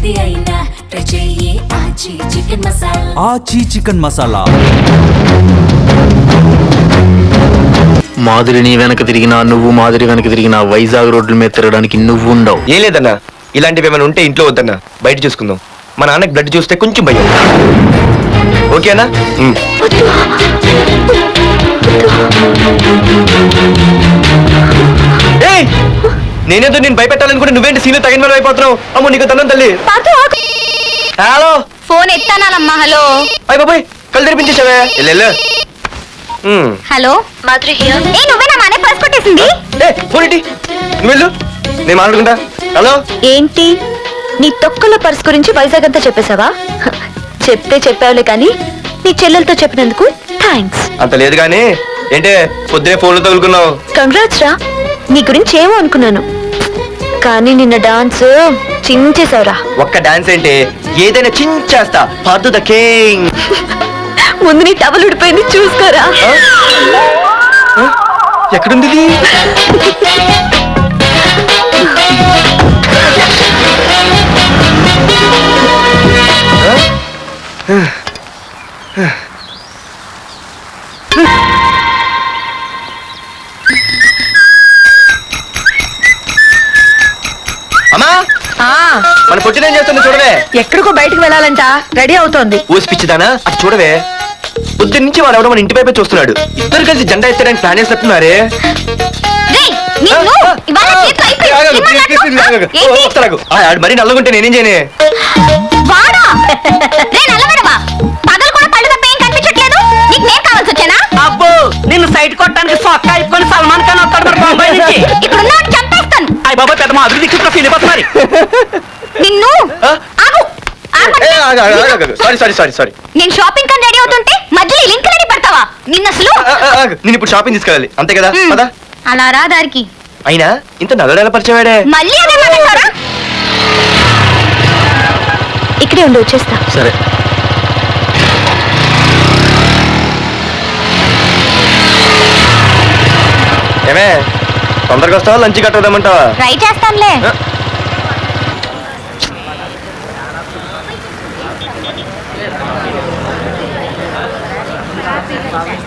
ఏది అయినా ట్రై చెయ్యి ఆచి చికెన్ మసాలా. ఆచి చికెన్ మసాలా. మాధురిని వెనక తిరిగినా నువ్వు, మాధురి వెనక తిరిగినా వైజాగ్ రోడ్ల మీద తిరగడానికి నువ్వు ఉండవు. ఏం లేదన్నా, ఇలాంటివి ఏమైనా ఉంటే ఇంట్లో వద్దన్నా, బయట చూసుకుందాం. మా నాన్నకి బ్లడ్ చూస్తే కొంచెం భయం. ఓకేనా? నేనేదో నేను భయపెట్టాలనుకుంటే నువ్వేంటి సీన్లు తగిన వాళ్ళు అయిపోతున్నావు. అమ్మో నీకు దండం తల్లి. హలో, ఫోన్ ఎత్తానాలమ్మా. హలో. అయ్య బాబాయ్, కళ్ళు తెరిపించేసావే. Hello Madhuri here. ఏ నువ్వే నా మానే పర్స్ కొట్టేసింది. ఫోన్ ఏంటి? నువ్వు వెళ్ళు, నేను మాట్లాడుకుంటా. హలో. ఏంటి నీ తొక్కల పర్స్ గురించి వైజాగ్ అంతా చెప్పేశావా? చెప్తే చెప్పావులే కానీ నీ చెల్లెలతో చెప్పినందుకు థ్యాంక్స్. అంత లేదు కానీ ఏంటే పొద్దునే ఫోన్లో తగులుకున్నావు. కంగ్రాట్స్ రా. నీ గురించి ఏమో అనుకున్నాను కానీ నిన్న డాన్స్ చించేశావురా. ఒక్క డాన్స్ ఏంటి, ఏదైనా చించేస్తా. పద్దు ద కింగ్. ముందు నీ టవల్ ఉడిపోయింది చూసుకోరా. ఎక్కడుంది ఇది? అమ్మా, మన పొట్టిన ఏం చేస్తుంది చూడవే. ఎక్కడికో బయటకు వెళ్ళాలంట, రెడీ అవుతోంది. ఊసి పిచ్చిదానా, అది చూడవే. పొద్దున్న నుంచి వాడు ఎవడో మన ఇంటి వైపే చూస్తున్నాడు. ఇద్దరు కలిసి జెండా ఎత్తడానికి ప్లాన్ వేస్తున్నారే. మరీ నల్లగుంటే నేనేం చేయనే. అబ్బో, నిన్ను సైట్ కొట్టడానికి సొక్క అయిపోయి సల్మాన్ ఖాన్ వస్తాడు మరి బొంబాయి నుంచి. చంపేస్తాను. అయ్య బాబా, పెద్ద మాధురి దీక్షితులో ఫీల్ అయిపోతుంది మరి. నిన్ను సారీ. నేను షాపింగ్ కని రెడీ అవుతుంటే మధ్యలో లింక్ రెడీ పెడతావా? నిన్న అసలు నేను ఇప్పుడు షాపింగ్ తీసుకెళ్ళాలి అంతే కదా. పదా అలా రా దారికి. అయినా ఇంత నల్లడేలా పరిచయవాడే. మళ్ళీ అదే మాట్లాడతారా? ఇక్కడే ఉండి వచ్చేస్తా. సరే. ఏమే తొందరగా వస్తావా, లంచ్ కట్టదామంటావా? ట్రై చేస్తానులే.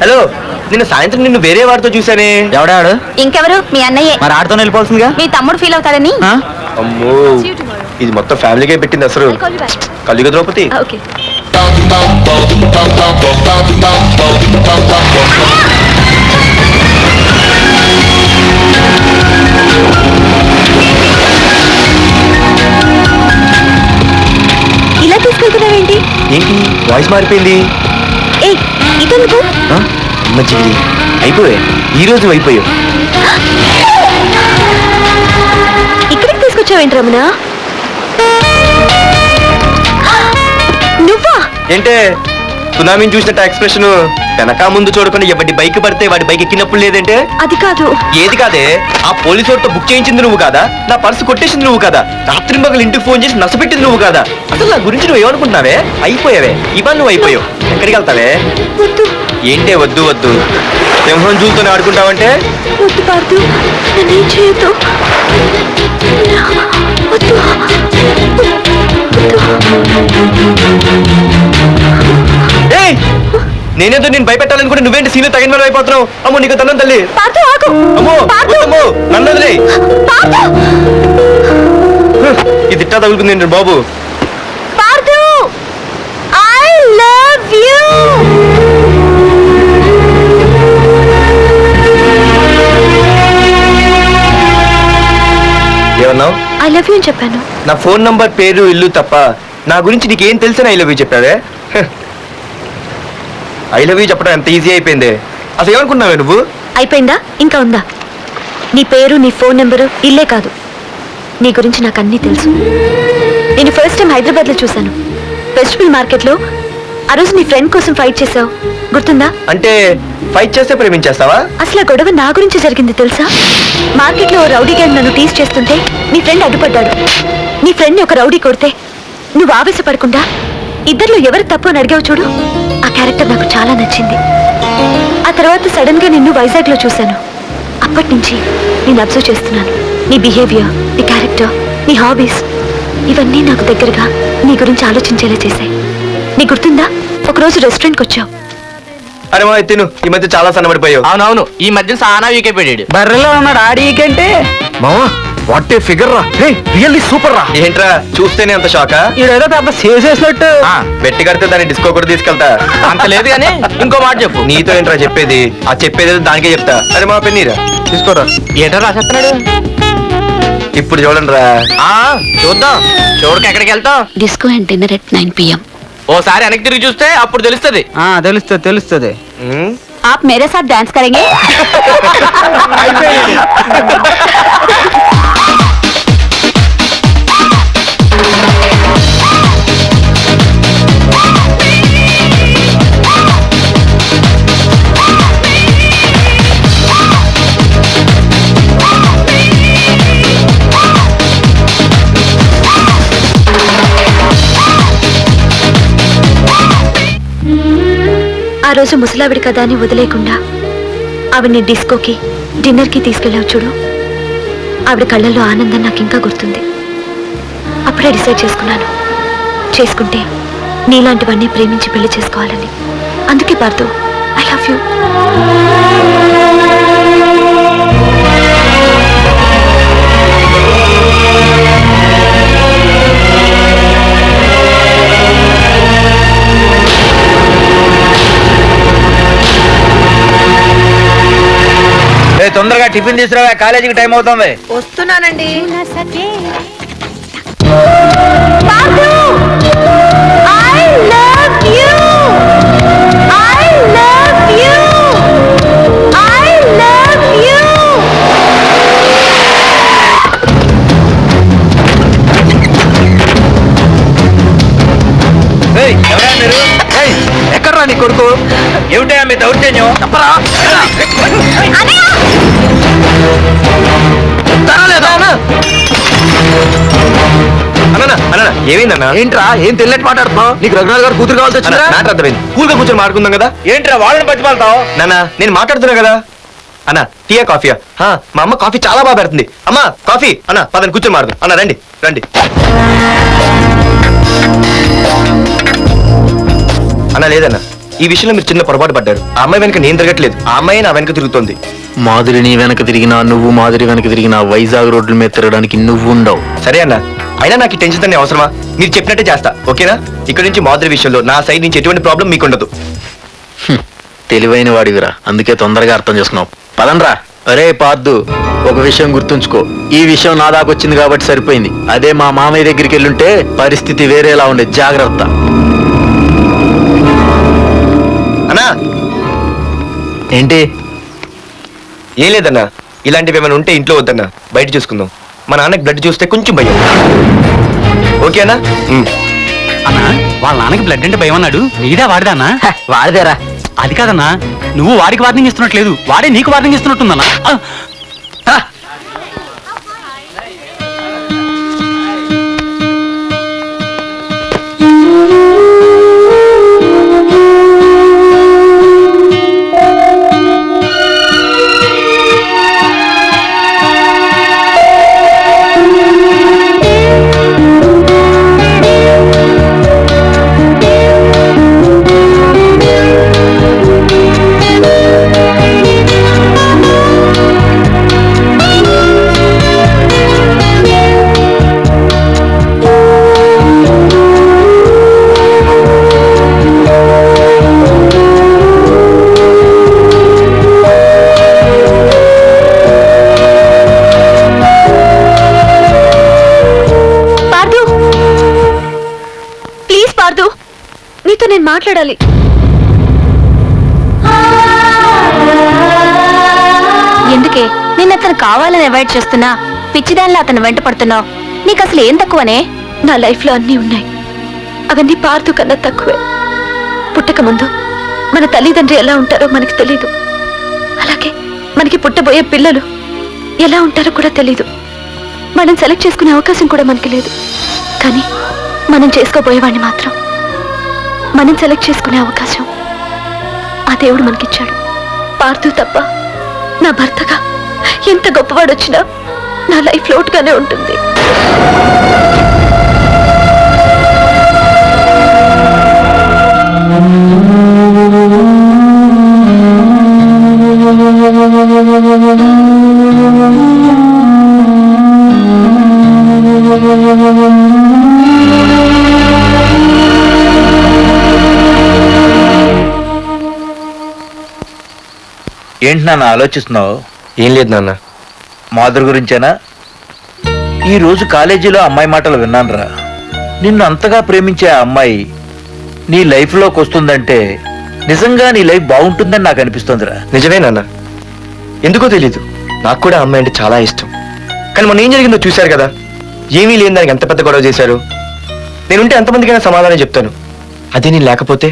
హలో, నిన్న సాయంత్రం నిన్ను వేరే వాడితో చూసానే. ఎవడాడు? ఇంకెవరు? మీ అన్నయ్యే. మరి ఆడుతో వెళ్ళిపోతుందిగా. మీ తమ్ముడు ఫీల్ అవుతాడని. అమ్మో, ఇది మొత్తం ఫ్యామిలీకే పెట్టింది అసలు. కలియుగ ద్రౌపది. ఓకే. ఇలా తీసుకెళ్తున్నావేంటి? ఏంటి వాయిస్ మారిపోయింది? ఏ ఇదెందుకు? మంచిది అయిపోయా, ఈ రోజు అయిపోయావు. ఇక్కడికి తీసుకొచ్చావేంటి రమణ? నువ్వా? ఏంటే సునామీని చూసినట్టు ఎక్స్ప్రెషన్. వెనక ముందు చూడకుండా ఎవడి బైక్ పడితే వాడి బైక్ ఎక్కినప్పుడు లేదంటే. అది కాదు. ఏది కాదే, ఆ పోలీసు వాడితో బుక్ చేయించింది నువ్వు కాదా? నా పర్సు కొట్టేసింది నువ్వు కాదా? రాత్రి మగలు ఇంటికి ఫోన్ చేసి నసపెట్టింది నువ్వు కాదా? అసలు నా గురించి నువ్వు ఏమనుకుంటున్నావే? అయిపోయావే, ఇవాళ నువ్వు అయిపోయావు. ఎక్కడికి వెళ్తావే? ఏంటే వద్దు వద్దు, సింహం జూలతోనే ఆడుకుంటావంటే? వద్దు పార్దు, నన్నేం చేయొద్దు. నేనేదో నేను భయపెట్టాలనుకుంటే నువ్వేంటి సీన్లు తగిన వాళ్ళు అయిపోతున్నావు. అమ్మో నీకు దండం తల్లి. అమ్మో అమ్మో, నన్ను వదిలే. ఇది ఇట్టా తగులుకుంది ఏంటి బాబు? ఏమన్నావు? ఐ లవ్ యూ అని చెప్పాను. నా ఫోన్ నంబర్, పేరు, ఇల్లు తప్ప నా గురించి నీకేం తెలుసని ఐ లవ్ యూ చెప్పావే? ఐ లవ్ యూ చెప్పడం ఎంత ఈజీ అయిపోయింది. అసలు ఏమనుకున్నావే నువ్వు? అయిపోయిందా? ఇంకా ఉందా? నీ పేరు, నీ ఫోన్ నెంబరు, ఇల్లే కాదు, నీ గురించి నాకు అన్నీ తెలుసు. నేను ఫస్ట్ టైం హైదరాబాద్లో చూశాను, వెజిటబుల్ మార్కెట్లో. ఆ రోజు నీ ఫ్రెండ్ కోసం ఫైట్ చేసావు, గుర్తుందా? అంటే ఫైట్ చేస్తే ప్రేమించేస్తావా? అసలు ఆ గొడవ నా గురించి జరిగింది తెలుసా? మార్కెట్లో రౌడీ గ్యాంగ్ నన్ను టీజ్ చేస్తుంటే నీ ఫ్రెండ్ అడ్డుపడ్డాడు. నీ ఫ్రెండ్ని ఒక రౌడీ కొడితే నువ్వు ఆవేశపడకుండా ఇద్దరిలో ఎవరు తప్పు అని అడిగావు చూడు, ఆ క్యారెక్టర్ నాకు చాలా నచ్చింది. ఆ తర్వాత సడన్ గా నిన్ను వైజాగ్లో చూశాను. అప్పటి నుంచి నేను అబ్జర్వ్ చేస్తున్నాను నీ బిహేవియర్, నీ క్యారెక్టర్, నీ హాబీస్. ఇవన్నీ నాకు దగ్గరగా నీ గురించి ఆలోచించేలా చేశాయి. నీ గుర్తుందా, ఒకరోజు రెస్టారెంట్కి వచ్చావు. అరే మా తిను, ఈ మధ్య చాలా సన్నబడిపోయావు. అవునవును, ఈ మధ్య సానా వీకే పెట్టాడు. బర్రెలో ఉన్నాడు ఆడికంటే. మావా వాట్ ఏ ఫిగర్ రా, రియల్లీ సూపర్ రా. ఏంట్రా చూస్తేనే అంత షాకా? ఈడేదో పెద్ద చేసేసినట్టు. బెట్టి కడితే దాన్ని డిస్కో కూడా తీసుకెళ్తా. అంత లేదు కానీ ఇంకో మాట చెప్పు. నీతో ఏంట్రా చెప్పేది? ఆ చెప్పేది ఏదో దానికే చెప్తా. అరే మా పెన్నీరా తీసుకోరా. ఏంటో రాసేస్తున్నాడు. ఇప్పుడు చూడండి రా. చూద్దాం, చూడక ఎక్కడికి వెళ్తాం. Disco and dinner at 9 PM. ఓసారి వెనక్కి తిరిగి చూస్తే అప్పుడు తెలుస్తుంది. తెలుస్తుంది తెలుస్తుంది. आप मेरे साथ डांस करेंगे? ఆ రోజు ముసలావిడి కదా అని వదిలేకుండా ఆవిడ్ని డిస్కోకి డిన్నర్కి తీసుకెళ్ళావు చూడు. ఆవిడ కళ్ళల్లో ఆనందం నాకు ఇంకా గుర్తుంది. అప్పుడే డిసైడ్ చేసుకుంటే నీలాంటివన్నీ ప్రేమించి పెళ్లి చేసుకోవాలని. అందుకే పార్థు, ఐ లవ్ యూ. తొందరగా టిఫిన్ తీసుకురావా, కాలేజీకి టైం అవుతుంది. వస్తున్నానండి. ఎక్కడ్రా నీ కొడుకు? ఏమిటా మీ దౌర్జన్యం? చెప్పరా. ఏమైందన్నా? ఏంట్రా ఏం తెలియట్ మాట్లాడుతున్నావు? నీకు రఘునాథ్ గారు కూతురు కావాల్సి వచ్చిందా? మ్యాటర్ అర్థమైంది. కూల్గా కూర్చొని మాట్లాడుకుందాం కదా. ఏంట్రా వాళ్ళని బతిమాలతావు? నాన్న నేను మాట్లాడుతున్నా కదా. అన్న టీయా కాఫీయా? మా అమ్మ కాఫీ చాలా బాగా పెడుతుంది. అమ్మా కాఫీ. అన్న పదని కూర్చొని మాడదు. అన్న రండి రండి. అన్న లేదన్న, ఈ విషయంలో మీరు చిన్న పొరపాటు పడ్డారు. ఆ అమ్మాయి వెనక నేను తిరగట్లేదు, ఆ అమ్మాయి నా వెనక తిరుగుతోంది. మాధురి నీ వెనక తిరిగినా, నువ్వు మాధురి వెనక తిరిగినా వైజాగ్ రోడ్ల మీద తిరగడానికి నువ్వు ఉండవు. సరే అన్న, అయినా నాకు ఈ టెన్షన్ అనే అవసరమా? మీరు చెప్పినట్టే చేస్తా, ఓకేనా? ఇక్కడ నుంచి మాధురి విషయంలో నా సైడ్ నుంచి ఎటువంటి ప్రాబ్లం మీకు ఉండదు. తెలివైన వాడివిరా, అందుకే తొందరగా అర్థం చేసుకున్నావు. పదండ్రా. అరే పార్దు, ఒక విషయం గుర్తుంచుకో. ఈ విషయం నా దాకొచ్చింది కాబట్టి సరిపోయింది. అదే మా మామయ్య దగ్గరికి వెళ్ళుంటే పరిస్థితి వేరేలా ఉండే. జాగ్రత్త. అన్నా ఏంటి? ఏం లేదన్నా, ఇలాంటివి ఏమైనా ఉంటే ఇంట్లో వద్దన్నా, బయట చూసుకుందాం. మా నాన్నకి బ్లడ్ చూస్తే కొంచెం భయం. ఓకేనా? అన్నా వాళ్ళ నాన్నకి బ్లడ్ అంటే భయం అన్నాడు. నీదా వాడిదా అన్నా? వాడిదేరా. అది కాదన్నా, నువ్వు వాడికి వార్నింగ్ ఇస్తున్నట్లేదు, వాడే నీకు వార్నింగ్ ఇస్తున్నట్టుందన్నా. నీతో నేను మాట్లాడాలి. ఎందుకే నిన్న అతను కావాలని అవాయిడ్ చేస్తున్నా, పిచ్చిదానిలో అతను వెంట పడుతున్నావు? నీకు అసలు ఏం తక్కువనే? నా లైఫ్ లో అన్నీ ఉన్నాయి, అవన్నీ పార్థు కన్నా తక్కువే. పుట్టక ముందు మన తల్లిదండ్రి ఎలా ఉంటారో మనకి తెలీదు, అలాగే మనకి పుట్టబోయే పిల్లలు ఎలా ఉంటారో కూడా తెలీదు. మనం సెలెక్ట్ చేసుకునే అవకాశం కూడా మనకి లేదు. కానీ మనం చేసుకోబోయేవాడిని మాత్రం మనం సెలెక్ట్ చేసుకునే అవకాశం ఆ దేవుడు మనకిచ్చాడు. పార్థు తప్ప నా భర్తగా ఎంత గొప్పవాడు వచ్చినా నా లైఫ్ లోటుగానే ఉంటుంది. ఏంటి నాన్న ఆలోచిస్తున్నావు? ఏం లేదు నాన్న. మాధురి గురించేనా? ఈ రోజు కాలేజీలో అమ్మాయి మాటలు విన్నానురా. నిన్ను అంతగా ప్రేమించే ఆ అమ్మాయి నీ లైఫ్లోకి వస్తుందంటే నిజంగా నీ లైఫ్ బాగుంటుందని నాకు అనిపిస్తోందిరా. నిజమే నాన్న. ఎందుకో తెలీదు, నాకు కూడా అమ్మాయి అంటే చాలా ఇష్టం. కానీ మొన్న ఏం జరిగిందో చూశారు కదా. ఏమీ లేని దానికి ఎంత పెద్ద గొడవ చేశారు. నేనుంటే ఎంతమందికైనా సమాధానం చెప్తాను. అదే నేను లేకపోతే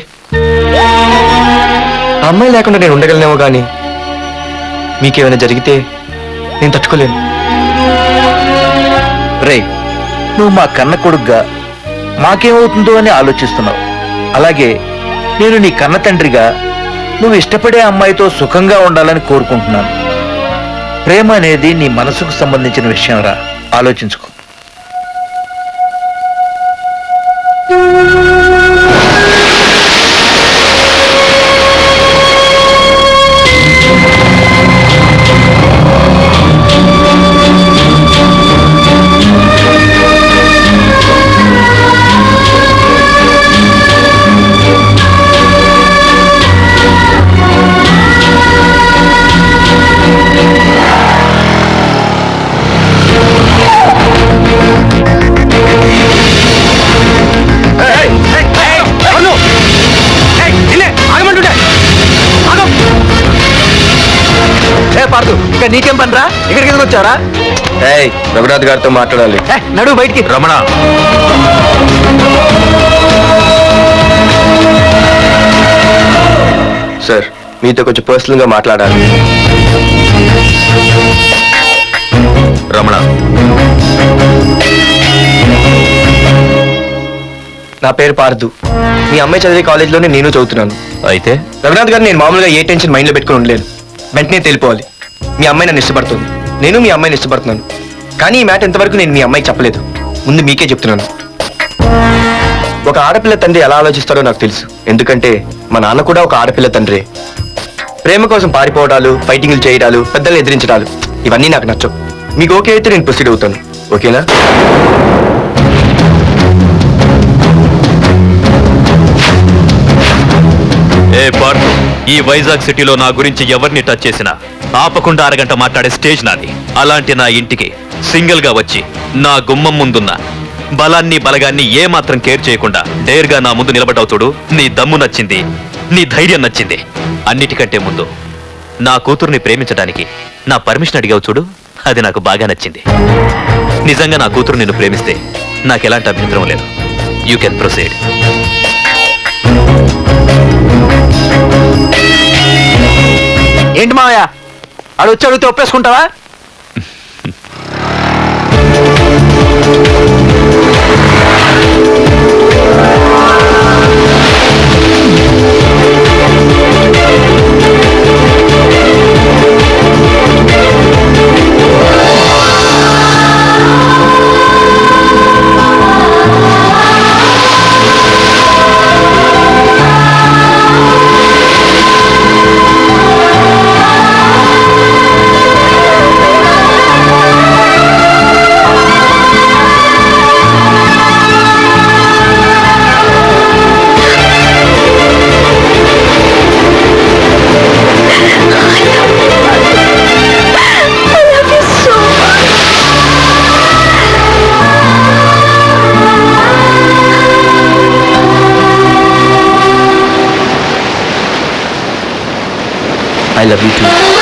ఆ అమ్మాయి లేకుండా నేను ఉండగలనేమో కానీ మీకేమైనా జరిగితే నేను తట్టుకోలేను. రే, నువ్వు మా కన్న కొడుగ్గా మాకేమవుతుందో అని ఆలోచిస్తున్నావు. అలాగే నేను నీ కన్న తండ్రిగా నువ్వు ఇష్టపడే అమ్మాయితో సుఖంగా ఉండాలని కోరుకుంటున్నాను. ప్రేమ అనేది నీ మనసుకు సంబంధించిన విషయం రా, ఆలోచించుకో. పార్దు, ఇంకా నీకేం పనిరా? ఇక్కడికి ఎందుకు వచ్చారా? రఘునాథ్ గారితో మాట్లాడాలి. నడు బయటికి. రమణ, సార్ మీతో కొంచెం పర్సనల్ గా మాట్లాడాలి. రమణ, నా పేరు పార్దు. మీ అమ్మాయి చదివే కాలేజీలోనే నేను చదువుతున్నాను. అయితే రఘునాథ్ గారు, నేను మామూలుగా ఏ టెన్షన్ మైండ్లో పెట్టుకుని ఉండలేను. వెంటనే తెలిపోవాలి. మీ అమ్మాయి నన్ను ఇష్టపడుతుంది, నేను మీ అమ్మాయిని ఇష్టపడుతున్నాను. కానీ ఈ మ్యాటర్ ఇంతవరకు నేను మీ అమ్మాయికి చెప్పలేదు. ముందు మీకే చెప్తున్నాను. ఒక ఆడపిల్ల తండ్రి ఎలా ఆలోచిస్తారో నాకు తెలుసు. ఎందుకంటే మా నాన్న కూడా ఒక ఆడపిల్ల తండ్రి. ప్రేమ కోసం పారిపోవడాలు, ఫైటింగ్లు చేయడాలు, పెద్దలు ఎదిరించడాలు ఇవన్నీ నాకు నచ్చవు. మీకు ఓకే అయితే నేను ప్రొసీడ్ అవుతాను. ఓకేనా? ఈ వైజాగ్ సిటీలో నా గురించి ఎవరిని టచ్ చేసినా ఆపకుండా అరగంట మాట్లాడే స్టేజ్ నాది. అలాంటి నా ఇంటికి సింగిల్ గా వచ్చి నా గుమ్మం ముందున్న బలాన్ని బలగాన్ని ఏమాత్రం కేర్ చేయకుండా డేర్గా నా ముందు నిలబడ్డావు చూడు. నీ దమ్ము నచ్చింది, నీ ధైర్యం నచ్చింది. అన్నిటికంటే ముందు నా కూతుర్ని ప్రేమించడానికి నా పర్మిషన్ అడిగావు చూడు, అది నాకు బాగా నచ్చింది. నిజంగా నా కూతురు నిన్ను ప్రేమిస్తే నాకెలాంటి అభ్యంతరం లేదు. You can proceed. ఏంటి మావయ్య, ఆడు వచ్చి అడిగితే ఒప్పేసుకుంటావా? I love you too.